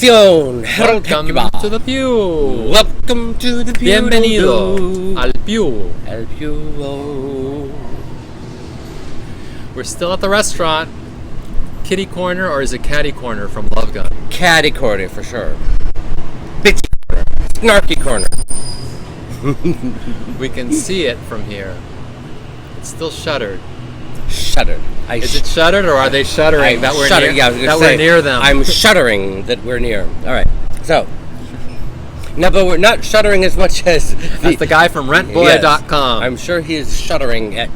Atención, Welcome to the pew. Welcome to the pew. Bienvenido al pew. El pew. We're still at the restaurant. Kitty corner, or is it catty corner from Love Gun? Catty corner for sure. Bitchy corner. Snarky corner. We can see it from here. It's still shuttered. Shuttered. Is it shuttered, or are they shuddering that we're near them? I'm shuddering that we're near. All right. So, no, but we're not shuddering as much as the guy from rentboy.com. Yes, I'm sure he is shuddering at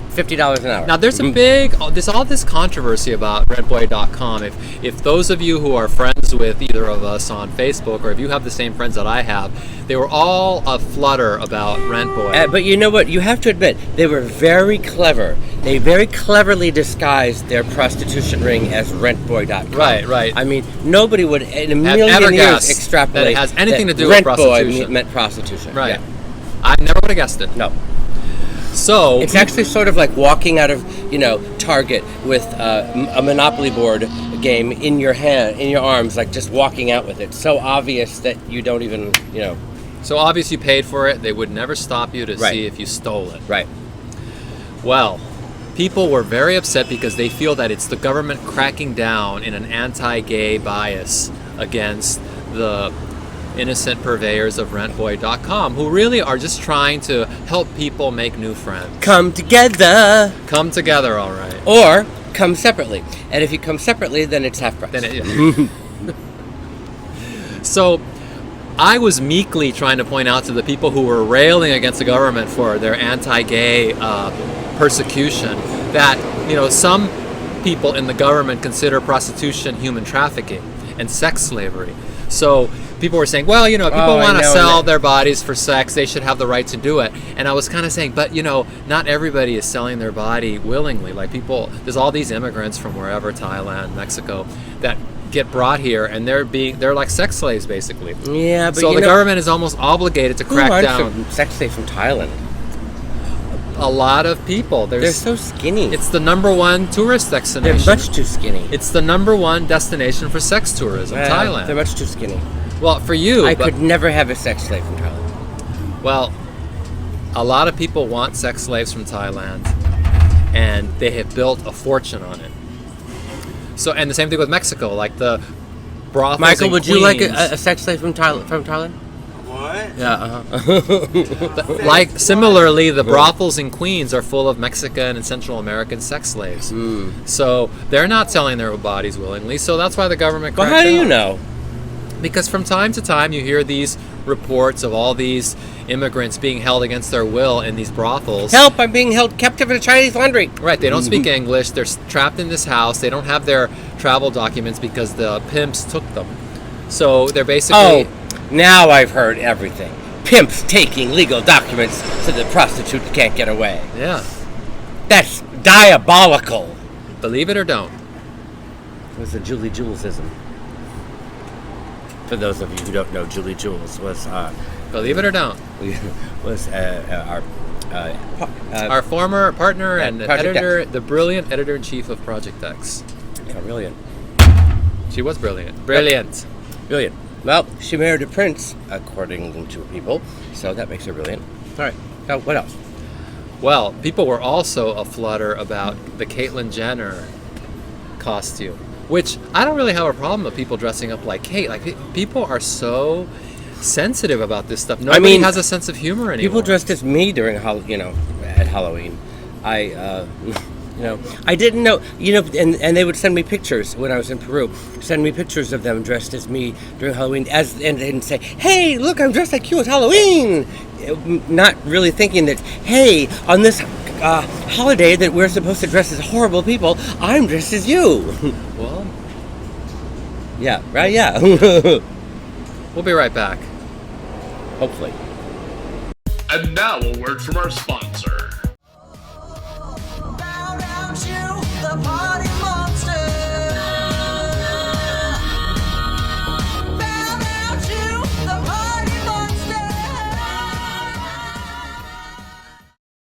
$50 an hour. Now, there's all this controversy about rentboy.com. If those of you who are friends with either of us on Facebook, or if you have the same friends that I have, they were all aflutter about Rentboy. But you know what? You have to admit, they were very clever. They very cleverly disguised their prostitution ring as rentboy.com. Right. I mean, nobody would in a million years extrapolate that it has anything to do with prostitution. Rentboy meant prostitution. Right. Yeah. I never would have guessed it. No. So it's actually sort of like walking out of, Target with a Monopoly board game in your hand, in your arms, like just walking out with it. So obvious that you don't even, So obvious you paid for it. They would never stop you to see if you stole it. Right. Well, people were very upset because they feel that it's the government cracking down in an anti-gay bias against the innocent purveyors of rentboy.com, who really are just trying to help people make new friends. Come together, all right. Or come separately. And if you come separately, then it's half price. So I was meekly trying to point out to the people who were railing against the government for their anti-gay persecution that, some people in the government consider prostitution human trafficking and sex slavery. So people were saying, well, people want to sell their bodies for sex. They should have the right to do it. And I was kind of saying, but, not everybody is selling their body willingly. Like there's all these immigrants from wherever, Thailand, Mexico, that get brought here, and they're like sex slaves, basically. Yeah, but so the government is almost obligated to crack down. Sex slaves from Thailand? A lot of people. They're so skinny. It's the number one tourist destination. They're much too skinny. It's the number one destination for sex tourism, Thailand. They're much too skinny. Well, for you... I could never have a sex slave from Thailand. Well, a lot of people want sex slaves from Thailand, and they have built a fortune on it. So, and the same thing with Mexico, like the brothels Michael, in would Queens. you like a sex slave from Thailand? What? Yeah, Like, similarly, the brothels in Queens are full of Mexican and Central American sex slaves. So they're not selling their bodies willingly, so that's why the government cracked down. Well, how do you down. know? Because from time to time you hear these reports of all these immigrants being held against their will in these brothels. Help, I'm being held captive in a Chinese laundry. Right, they don't speak English, they're trapped in this house, they don't have their travel documents because the pimps took them. So they're basically... Oh, now I've heard everything. Pimps taking legal documents so the prostitute can't get away. Yeah. That's diabolical. Believe it or don't. It was a Julie Jewelsism. For those of you who don't know, Julie Jules was... Believe it or don't. Was our former partner and editor, X. the brilliant editor-in-chief of Project X. Yeah, brilliant. She was brilliant. Brilliant. Brilliant. Well, she married a prince, according to people, so that makes her brilliant. All right. So, what else? Well, people were also aflutter about the Caitlyn Jenner costume, which I don't really have a problem with people dressing up like Kate. Like, people are so sensitive about this stuff. Nobody has a sense of humor anymore. People dressed as me during, at Halloween. I didn't know, and they would send me pictures when I was in Peru, send me pictures of them dressed as me during Halloween, and say, hey, look, I'm dressed like you, it's Halloween! Not really thinking that, hey, on this holiday that we're supposed to dress as horrible people, I'm dressed as you. Well, yeah, right, yeah. We'll be right back. Hopefully. And now a word from our sponsor.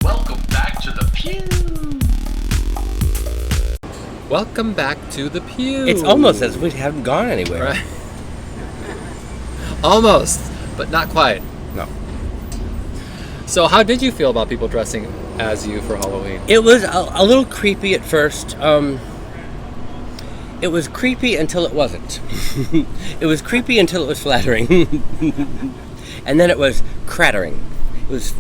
Welcome back to the pew. Welcome back to the pew. It's almost as if we haven't gone anywhere. Right. Almost, but not quite. No. So how did you feel about people dressing as you for Halloween? It was a little creepy at first. It was creepy until it wasn't. It was creepy until it was flattering. And then it was crattering. It was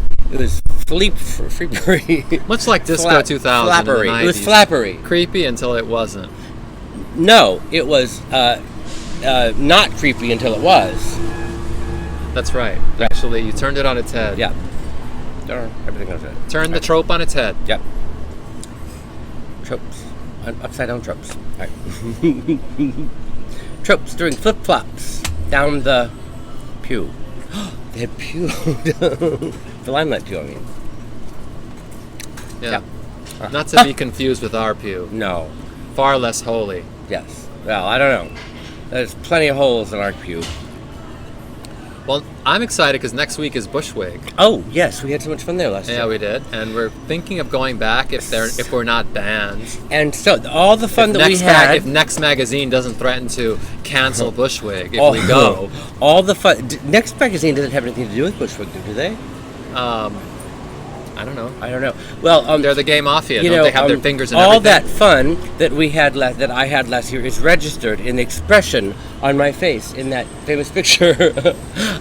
freepery. Much like Disco 2000 in the 90s. It was flappery. Creepy until it wasn't. No, it was not creepy until it was. That's right. Actually, you turned it on its head. Yeah. Everything on its head. Turned the trope on its head. Yep. Tropes. Upside down tropes. All right. Tropes doing flip-flops down the pew. They had pew. The limelight pew, I mean. Yeah. Not to be confused with our pew. No. Far less holy. Yes. Well, I don't know. There's plenty of holes in our pew. Well, I'm excited because next week is Bushwig. Oh, yes. We had so much fun there last year. Yeah, we did. And we're thinking of going back if we're not banned. And so all the fun that we had... If Next Magazine doesn't threaten to cancel Bushwig if we go. All the fun... Next Magazine doesn't have anything to do with Bushwig, do they? I don't know. Well, they're the gay mafia. Don't they have their fingers in everything? All that fun that we had that I had last year is registered in the expression on my face in that famous picture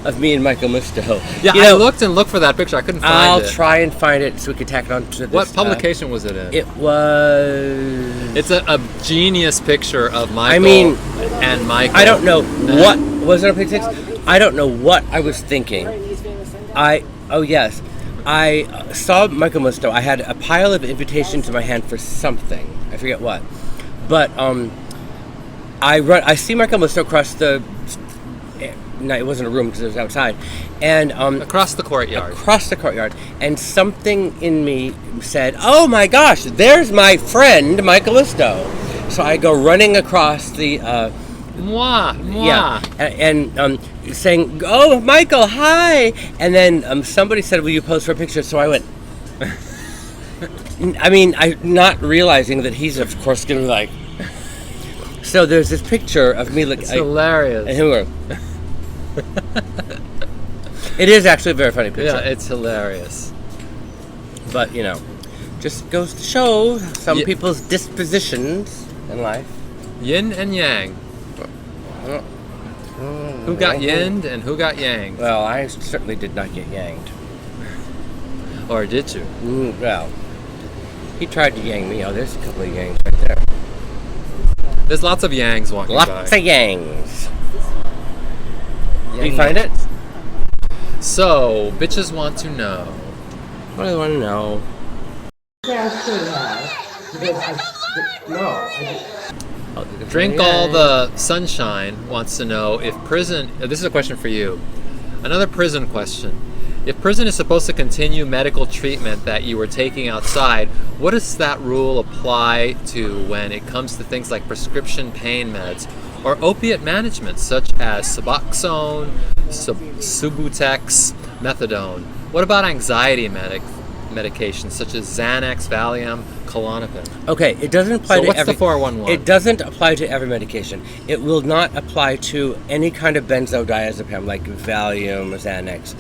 of me and Michael Musto. Yeah, I looked and looked for that picture. I couldn't find it. I'll try and find it so we could tack it on to this. What publication was it in? It was... It's a genius picture of Michael and Michael. I don't know what... Was it on page 6? I don't know what I was thinking. Oh, yes. I saw Michael Musto. I had a pile of invitations in my hand for something. I forget what. But I see Michael Musto across the... No, it wasn't a room because it was outside. And across the courtyard. Across the courtyard. And something in me said, oh my gosh, there's my friend Michael Musto. So I go running across the... Mwah, mwah. Yeah, and saying, oh, Michael, hi. And then somebody said, will you pose for a picture? So I went... I mean, not realizing that he's, of course, going to be like... So there's this picture of me... It's hilarious. And him going... It is actually a very funny picture. Yeah, it's hilarious. But, just goes to show some people's dispositions in life. Yin and yang. Who got yinned and who got yanged? Well, I certainly did not get yanged. Or did you? Well, he tried to yang me. Oh, there's a couple of yangs right there. There's lots of yangs walking by. Lots of yangs. Did you find it? So, bitches want to know. What do they want to know? Drink All the Sunshine wants to know if prison... This is a question for you. Another prison question. If prison is supposed to continue medical treatment that you were taking outside, what does that rule apply to when it comes to things like prescription pain meds or opiate management, such as Suboxone, Subutex, Methadone? What about anxiety medications such as Xanax, Valium, Klonopin? Okay, it doesn't apply to what's every... the 411? It doesn't apply to every medication. It will not apply to any kind of benzodiazepam like Valium or Xanax.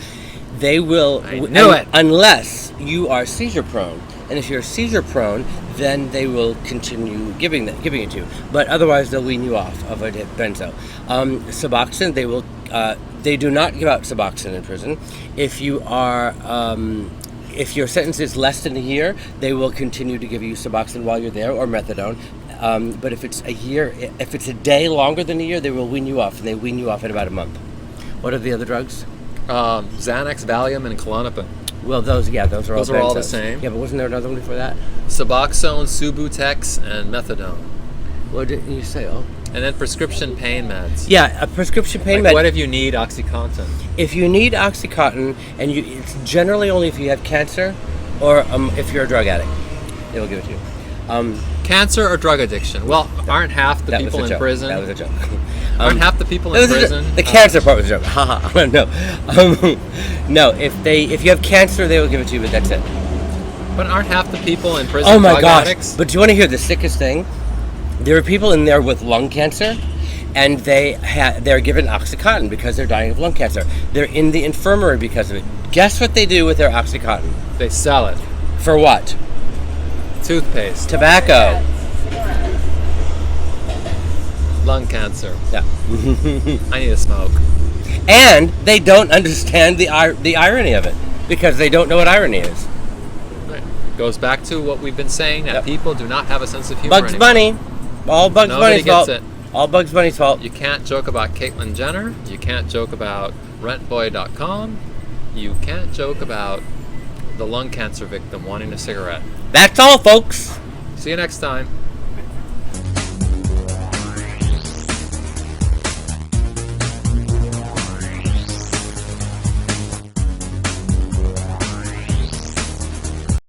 They will... I knew it! Unless you are seizure prone. And if you're seizure prone, then they will continue giving it to you. But otherwise, they'll wean you off of a benzo. Suboxone, they do not give out Suboxone in prison. If you are... if your sentence is less than a year, they will continue to give you Suboxone while you're there, or Methadone. But if it's a year, if it's a day longer than a year, they will wean you off, and they wean you off in about a month. What are the other drugs? Xanax, Valium, and Klonopin. Well, those are all Those are all the same. Yeah, but wasn't there another one before that? Suboxone, Subutex, and Methadone. What didn't you say? Oh. And then prescription pain meds. Yeah, a prescription pain med. What if you need OxyContin? If you need OxyContin, and it's generally only if you have cancer, or if you're a drug addict, they will give it to you. Cancer or drug addiction? Well, aren't half the people in prison? That was a joke. Aren't half the people in prison? The cancer part was a joke. Haha. No. No. If you have cancer, they will give it to you, but that's it. But aren't half the people in prison? Oh my drug gosh! Addicts? But do you want to hear the sickest thing? There are people in there with lung cancer, and they're given OxyContin because they're dying of lung cancer. They're in the infirmary because of it. Guess what they do with their OxyContin? They sell it. For what? Toothpaste. Tobacco. Lung cancer. Yeah. I need to smoke. And they don't understand the irony of it because they don't know what irony is. Right. Goes back to what we've been saying, that Yep. people do not have a sense of humor Bugs anymore. Bunny. All Bugs Nobody Bunny's fault. gets it. All Bugs Bunny's fault. You can't joke about Caitlyn Jenner. You can't joke about rentboy.com. You can't joke about the lung cancer victim wanting a cigarette. That's all, folks. See you next time.